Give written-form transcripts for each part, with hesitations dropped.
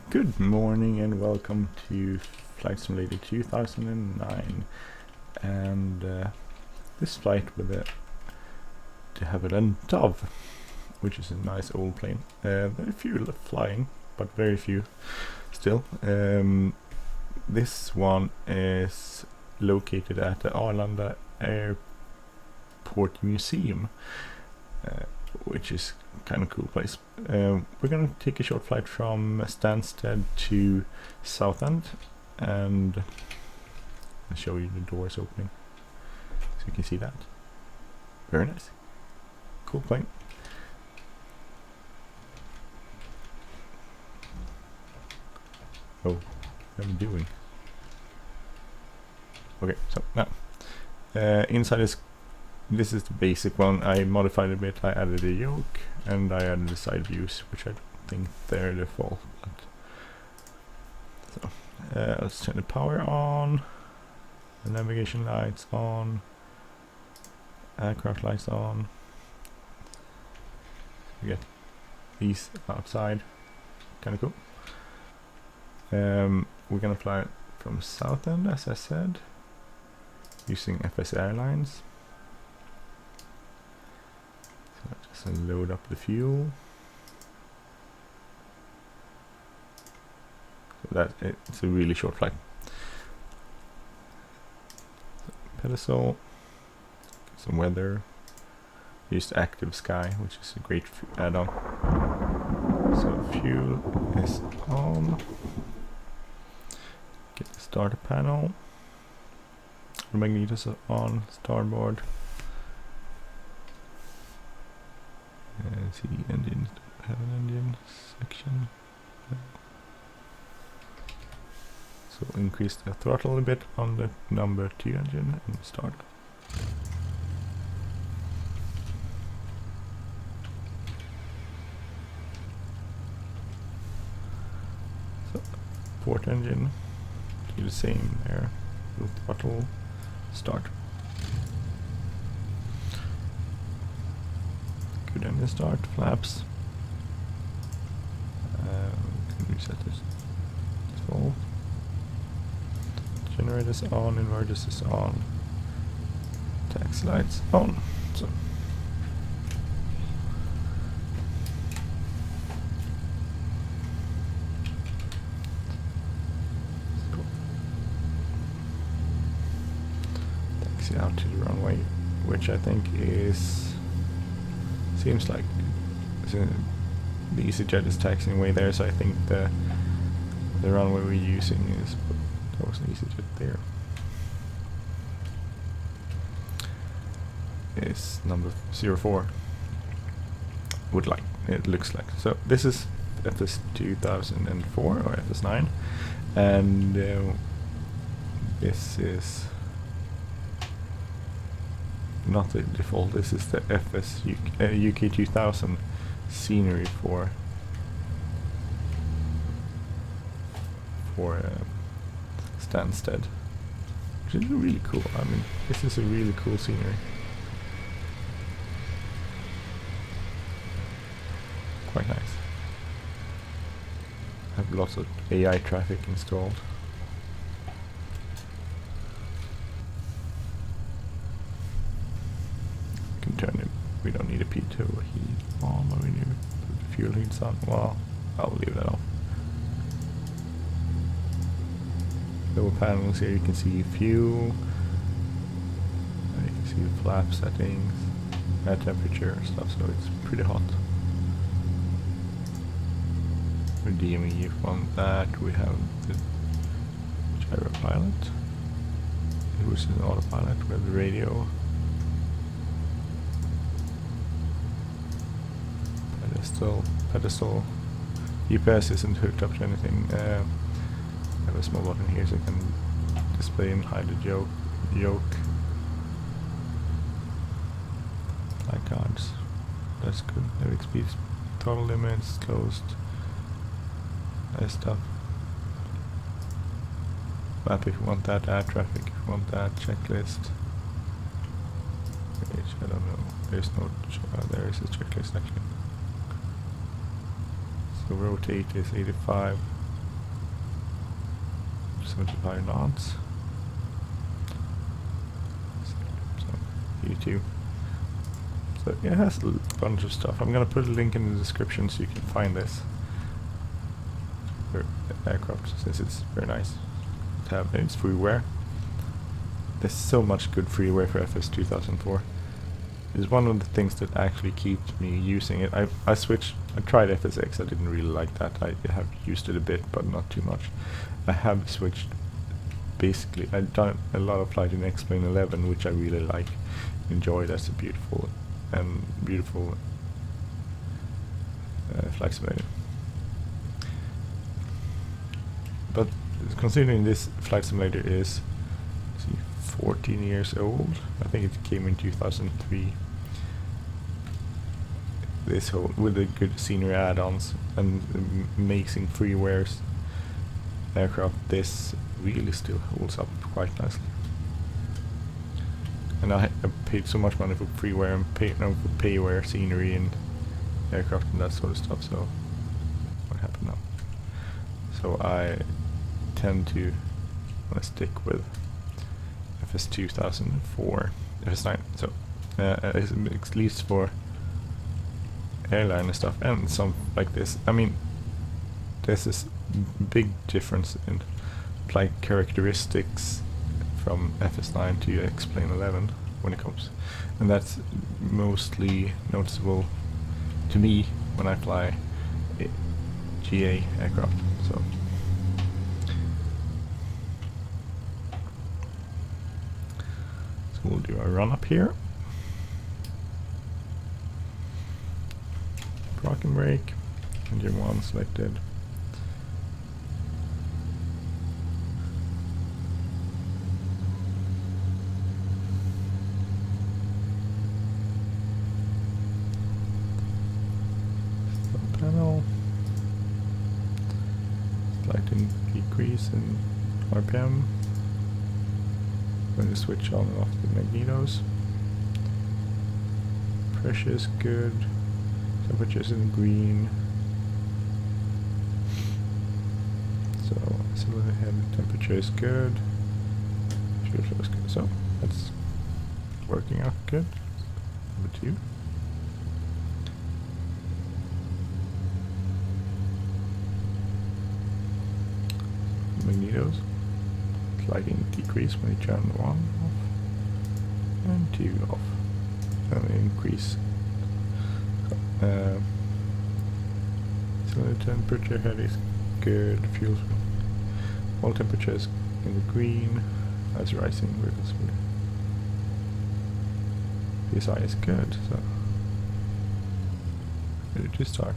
Good morning and welcome to Flight Simulator 2009 and this flight with the DeHavilland Dove, which is a nice old plane. Very few flying, but very few still. This one is located at the Arlanda Airport Museum, which is kind of cool place. We're gonna take a short flight from Stansted to Southend, and I'll show you the doors opening so you can see that. Very nice, cool plane. Oh, what am I doing? Okay, so now inside is. This is the basic one. I modified a bit. I added a yoke and I added the side views, which I don't think they're default. So let's turn the power on, the navigation lights on, aircraft lights on. We get these outside, kind of cool. We're gonna fly from Southend, as I said, using FS Airlines. So load up the fuel. So that it's a really short flight. So pedestal, some weather. Used active sky, which is a great add-on. So fuel is on. Get the starter panel. The magnetos are on starboard. See engines, have an engine section. So increase the throttle a bit on the number 2 engine and start. So port engine, do the same there. Full throttle, start. Good engine start, flaps. Can reset this default. Generators on, inverters is on. Taxi lights on. So taxi out to the runway, which I think is. Seems like the EasyJet is taxiing away there, so I think the runway we're using is. There was an EasyJet there. Is number 04. Would like it looks like. So this is FS2004 or FS9, and this is. Not the default, this is the FS UK 2000 scenery for Stansted, which is really cool. I mean, this is a really cool scenery. Quite nice. I have lots of AI traffic installed. Turn it. We don't need a P2 heat on, but we need the fuel heats on. Well, I'll leave that off. Lower panels here, you can see fuel. You can see the flap settings, air temperature and stuff, so it's pretty hot. For DME, if you want that, we have the gyro pilot, which is an autopilot. We have the radio. Pedestal. UPS isn't hooked up to anything. I have a small button here so I can display and hide the yoke. Light cards. That's good. Average speed, throttle limits, closed. Nice stuff. Map if you want that, air traffic if you want that, checklist. I don't know. There's no. There is a checklist actually. So rotate is 85, 75 knots. So, U2. So it has a bunch of stuff. I'm gonna put a link in the description so you can find this for aircraft, since it's very nice to have. It's freeware. There's so much good freeware for FS2004. It's one of the things that actually keeps me using it. I tried FSX, I didn't really like that. I have used it a bit, but not too much. I have switched, basically, I've done a lot of flight in X-Plane 11, which I really like, enjoy. That's a beautiful flight simulator. But considering this flight simulator is 14 years old, I think it came in 2003. This whole, with the good scenery add-ons and amazing freewares aircraft, this really still holds up quite nicely. And I paid so much money for freeware and for payware scenery and aircraft and that sort of stuff, so what happened now? So I tend to want to stick with FS2004 FS9, so at least for airline and stuff, and some like this. I mean, there's this big difference in flight characteristics from FS9 to X-Plane 11 when it comes, and that's mostly noticeable to me when I fly GA aircraft. So we'll do a run up here. Parking brake, engine 1 selected. Stop panel. Slight decrease in RPM. Going to switch on and off the magnetos. Pressure is good. Temperature's in green. So cylinder head temperature is good. Fuel flow is good. So that's working out good. Number 2. Magnetos. Slighting decrease when you turn 1 off and 2 off. And increase. So the temperature head is good. Fuel all temperatures in the green. That's rising with the speed. PSI is good, so ready to start.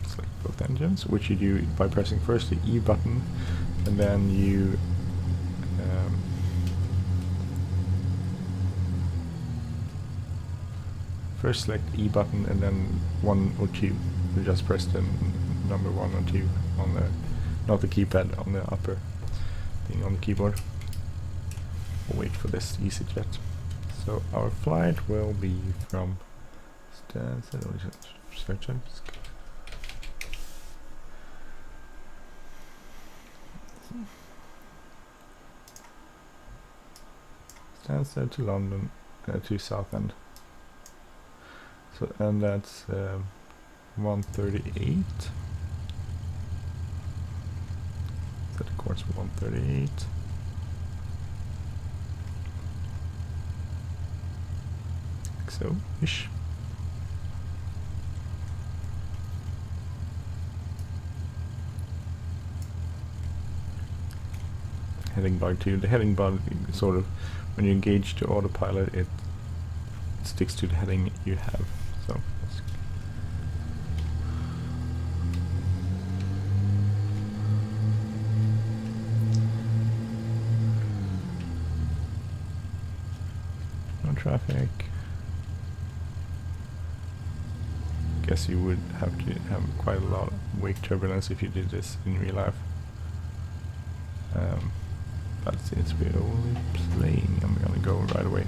Select both engines, which you do by pressing first the E button, and then you first select E button and then 1 or 2. You just press the number 1 or 2 on the, not the keypad, on the upper thing on the keyboard. We'll wait for this EasyJet. So our flight will be from Stansted. Search it. Stansted to London, to Southend. So, and that's 138. Set the course for 138. Like so-ish. Heading bar 2. The heading bar sort of, when you engage to autopilot, it sticks to the heading you have. So that's no traffic. Guess you would have to have quite a lot of wake turbulence if you did this in real life. But since we're only playing, I'm gonna go right away.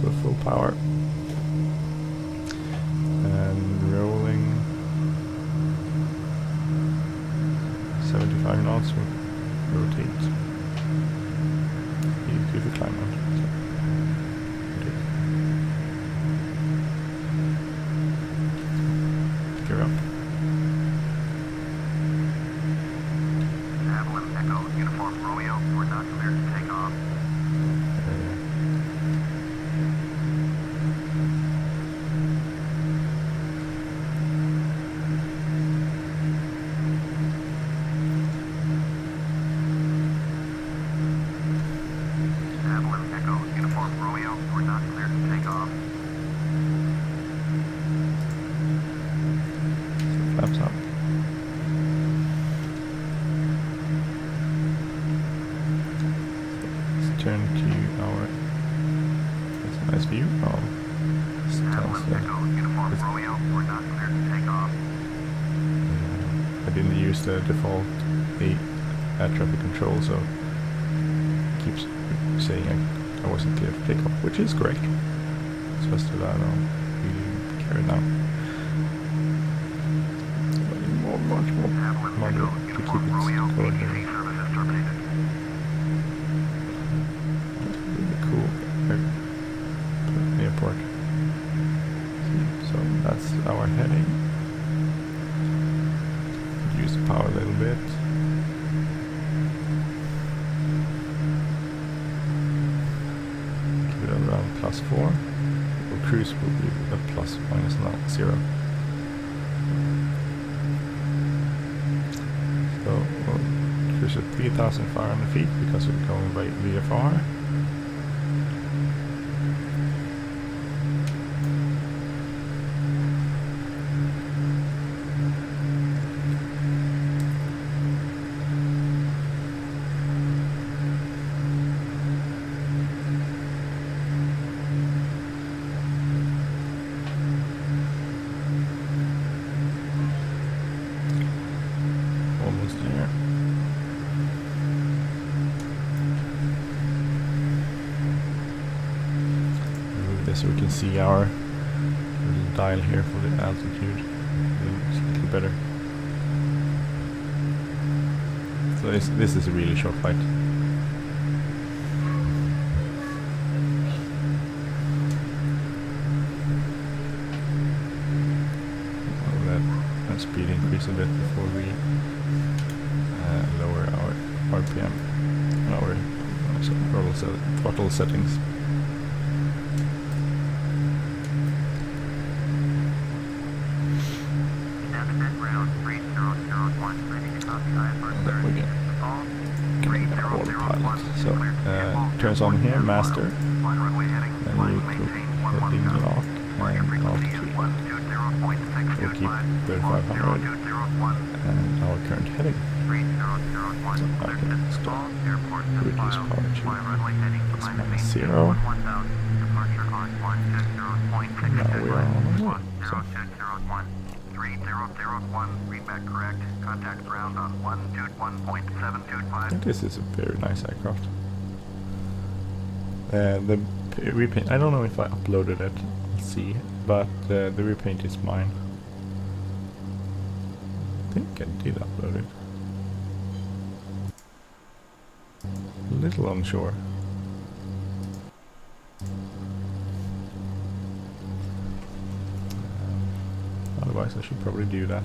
So full power. And rolling. 5 knots will rotate. If you climb out. So, gear up. DeHavilland Echo, Uniform Romeo, we're not clear to take off. DeHavilland Echo, Uniform Romeo, we're not clear to take off. So flaps up. Let's turn to our. That's a nice view of DeHavilland Stansted. Echo, Uniform Romeo, we're not clear to take off. I didn't use the default air traffic control, so it keeps saying I wasn't clear to take off, which is correct. So as to that, I'll really carry it now. Much more DeHavilland money Echo, to keep Uniform it Romeo, going. ATC services terminated. Really cool airport. So that's our heading. Use the power a little bit. Keep it around +4. Or cruise will be a plus minus 0. So we'll cruise at 3,500 feet because we're going by VFR. Almost there. Move this so we can see our little dial here for the altitude. It's a little better. So this is a really short flight. I'll let our speed increase a bit before we lower our RPM, our throttle settings. Stansted ground 3001, ready to copy IFR There we go. All Autopilot. So turns on here, master, Line runway heading, and flying you maintain put heading 110. lock Flying and frequency is altitude. 120.625. We'll keep 3500 and our current heading. 3001, So I clear can to stop. all airports to Reduce file. power to Fly runway heading, plus climb minus maintain 0. 1000. Departure on 120.625. Now we are on the way. So 10201. 3001, read back correct. Contact ground on 121.725. this is a very nice aircraft. The repaint, I don't know if I uploaded it, let's see, but the repaint is mine. I think I did upload it. A little unsure. Otherwise I should probably do that.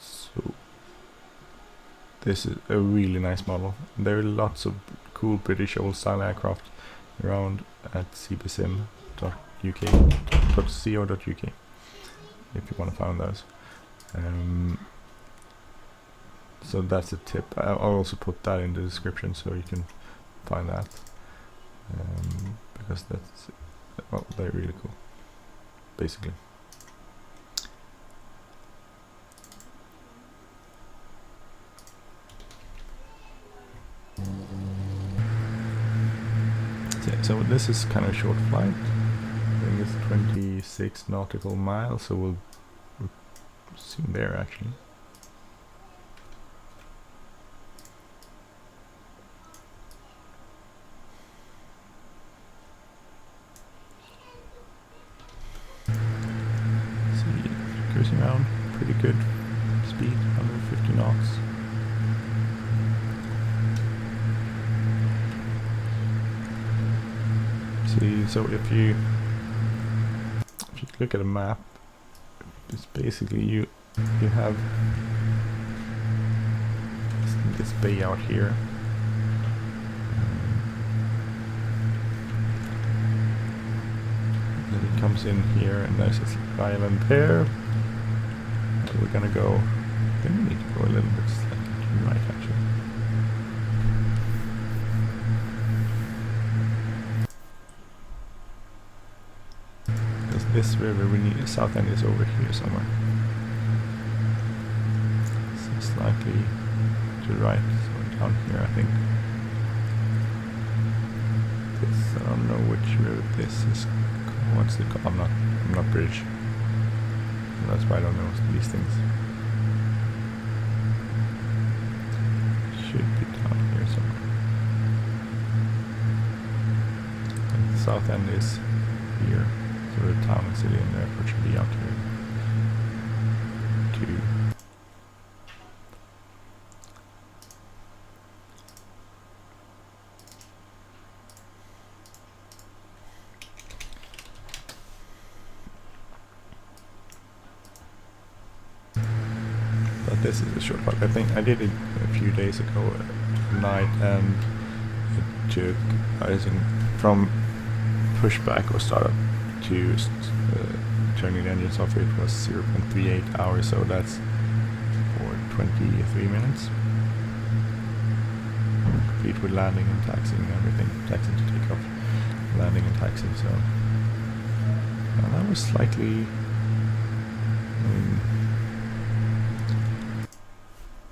So this is a really nice model. There are lots of cool British old style aircraft around at cbsim.co.uk if you want to find those. So that's a tip. I'll also put that in the description so you can find that, because that's, well, they're really cool, basically. So this is kind of a short flight. I think it's 26 nautical miles, so we'll soon there actually. cruising around pretty good speed, 150 knots. See, so if you look at a map, it's basically you have this bay out here. Then it comes in here, and there's this island there. And we're gonna go. Then we need to go a little bit slightly to the right, actually. This river, we need Southend is over here somewhere. So slightly to the right, so down here, I think. This, I don't know which river this is. What's it called? I'm not British. That's why I don't know these things. Should be down here somewhere. And Southend is here. So the town and city and the airport should be out here too. But this is a short part. I think I did it a few days ago at night, and it took, I think, from pushback or startup to turning the engines off, it was 0.38 hours, so that's for 23 minutes. Complete with landing and taxiing and everything. Taxiing to take off, landing and taxiing, so that was slightly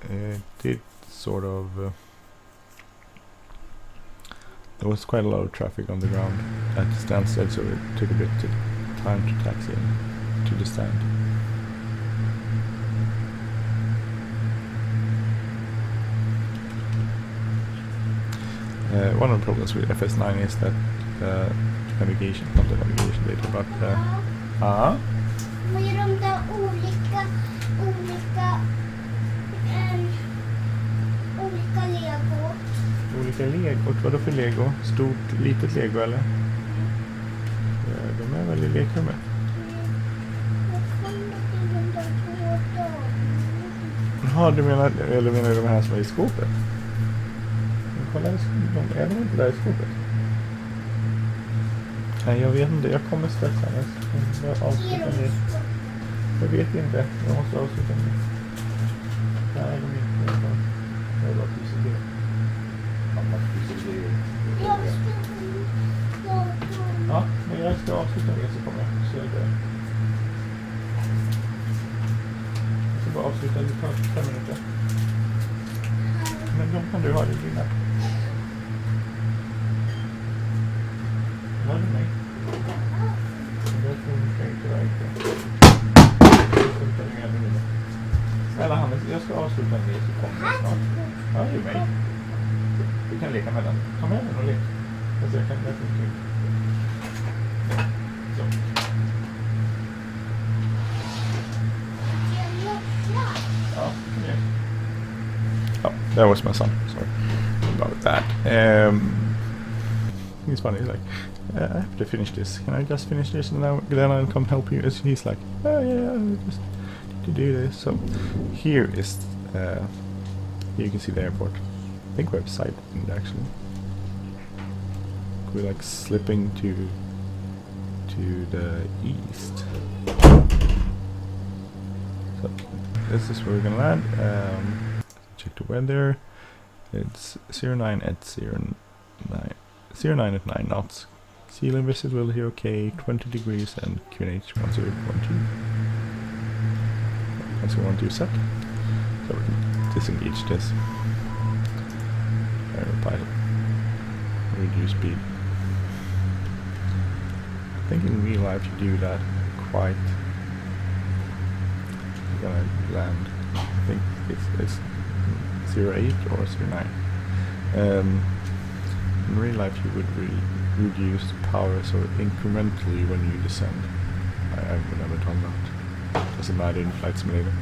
it did sort of there was quite a lot of traffic on the ground at Stansted, so it took a bit of time to taxi in to the stand. One of the problems with FS9 is that navigation, not the navigation data, but Vad är de där olika lego? olika lego? Vadå för lego? Stort, litet lego eller? De är väl i lekrummet? Jaha, du menar, eller menar du de här som är i skåpet? Men kolla, är de inte där i skåpet? Nej, jag vet inte, jag kommer strax här. Jag ska avsluta med. Jag vet inte, jag måste avsluta med. Nej, de är inte. Jag vill bara tusen det. Ja, men jag ska avsluta med så kommer jag se det. Jag ska bara avsluta, det tar 5 minuter. Men de kan du ha i dina. Hör du mig? Jag funkar inte verkligen. Snälla Hannes, jag ska avsluta med så kommer jag snart. Hör du mig? Du kan leka med den. Ta med den och lek. Alltså jag kan inte funkar. Så. Ja, okay. Oh, that was my son. Sorry about that. He's funny. He's like, I have to finish this. Can I just finish this and then I'll come help you? And he's like, oh yeah, just to do this. So here is, here you can see the airport. I think we have side wind actually. We're like slipping to the east. So this is where we're gonna land. Check the weather. It's 09 at 09 at 9 knots. Sea level visibility okay, 20 degrees and QNH 1012. 1012 set. So we can disengage this. Aeropilot. Reduce speed. I think in real life you do that quite. You're gonna land. I think it's 08 or 09. In real life you would reduce the power so incrementally when you descend. I would never done that. Doesn't matter in Flight Simulator.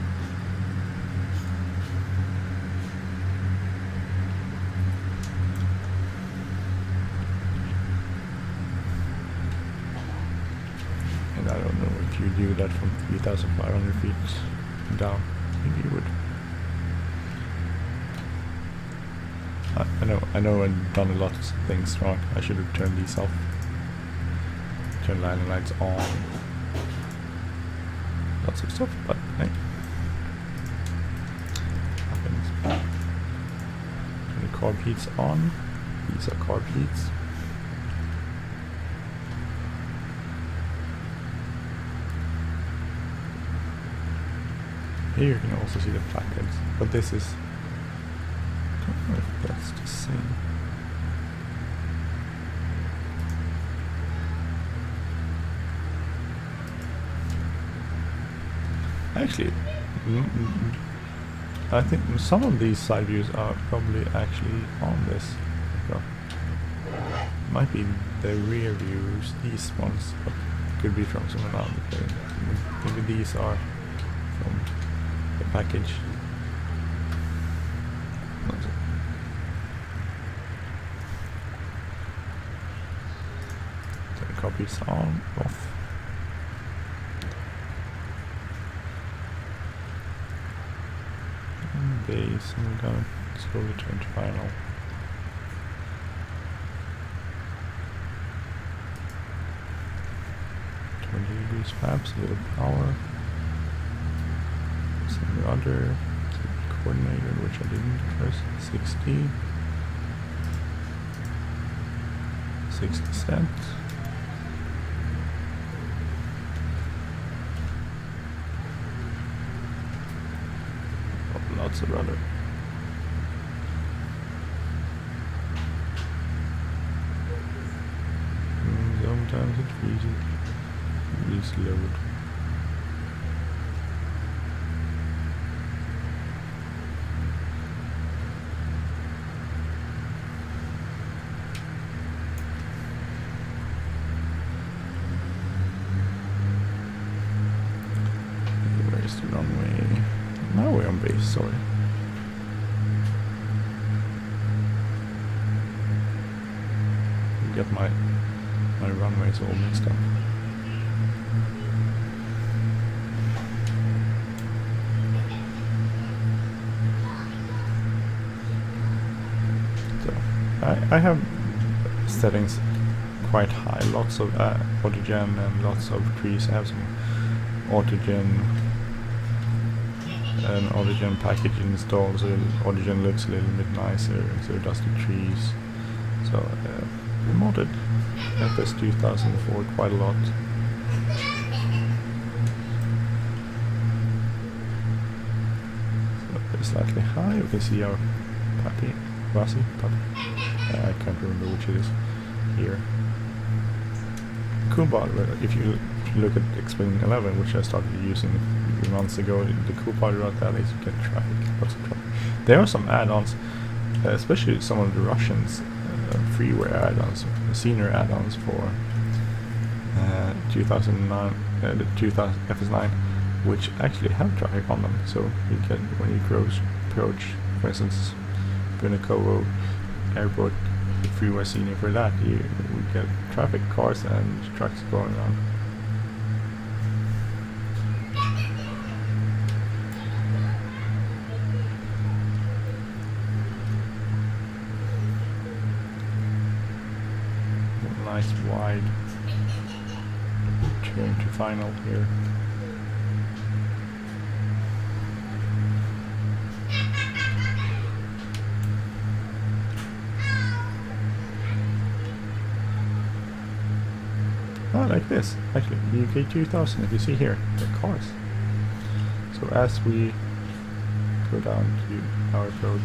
And I don't know if you do that from 3,500 feet down. Maybe you would. I know I've done a lot of things wrong. I should have turned these off. Turn landing lights on. Lots of stuff, but hey. Happens. Turn the carb heats on. These are carb heats. Here you can also see the flatheads, but this is, I don't know if that's the same. Actually, I think some of these side views are probably actually on this. So, might be the rear views, these ones, but could be from some other plane. Maybe these are from the package. Turn copies on, off. Base, and we're gonna slowly turn to final. Degrees flaps, a little power. Some rudder, coordinator, which I didn't first. 60. 60 cents. Lots of rudder. Sometimes it's easy. Please load. Where's the runway? Now we're on base, sorry. Get my runways all mixed up. So I have settings quite high, lots of autogen and lots of trees. I have some autogen. An autogen package installed, so autogen looks a little bit nicer, so does the trees. So we modded FS2004 quite a lot. So it's slightly high. We can see our puppy. I can't remember which it is here. Cool part, if you look at Explain 11, which I started using a few months ago, the cool part about that is you get traffic, lots of traffic. There are some add-ons, especially some of the Russians freeware add-ons, senior add-ons for 2009, the 2000 FS9, which actually have traffic on them. So you can, when you approach, for instance, Bunikovo Airport, the freeware senior for that, you get traffic, cars and trucks going on. Nice wide turn to final here. Oh, like this, actually, UK 2000, if you see here, the cars. So as we go down to our approach,